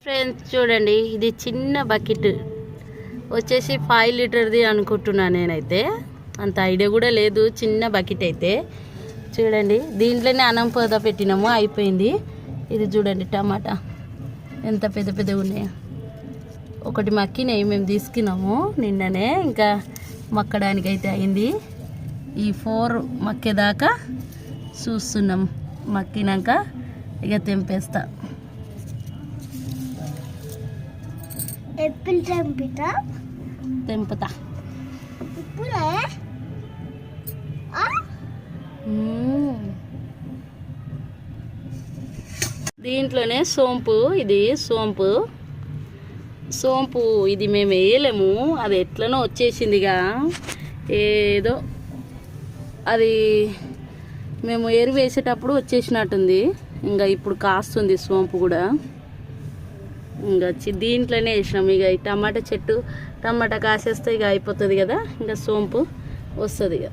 Friends చూడండి, ఇది చిన్న బకెట్ వచ్చేసి 5 లీటర్ది అనుకుంటున్నాను. నేనైతే అంత ఐడియా కూడా లేదు. చిన్న బకెట్ అయితే చూడండి, దీంట్లోనే అన్నం పొద పెట్టినాము, అయిపోయింది. ఇది చూడండి, టమాటా ఎంత పెద్ద పెద్దగా ఉన్నాయో. ఒకటి మక్కినాయి, మేము తీసుకున్నాము నిన్ననే, ఇంకా మక్కడానికి అయితే అయింది. ఈ 4 మక్కేదాకా చూస్తున్నాం, మక్కినాక ఇక తెంపేస్తా. తెంపుతా దీంట్లోనే సోంపు. ఇది సోంపు ఇది మేము వేయలేము, అది ఎట్లనో వచ్చేసిందిగా. ఏదో అది మేము ఎరువు వేసేటప్పుడు వచ్చేసినట్టుంది. ఇంకా ఇప్పుడు కాస్తుంది సోంపు కూడా. ఇంకా దీంట్లోనే వేసినాం. ఇక ఈ టమాటా చెట్టు టమాటా కాసేస్తే ఇక అయిపోతుంది కదా, ఇంకా సోంపు వస్తుంది ఇక.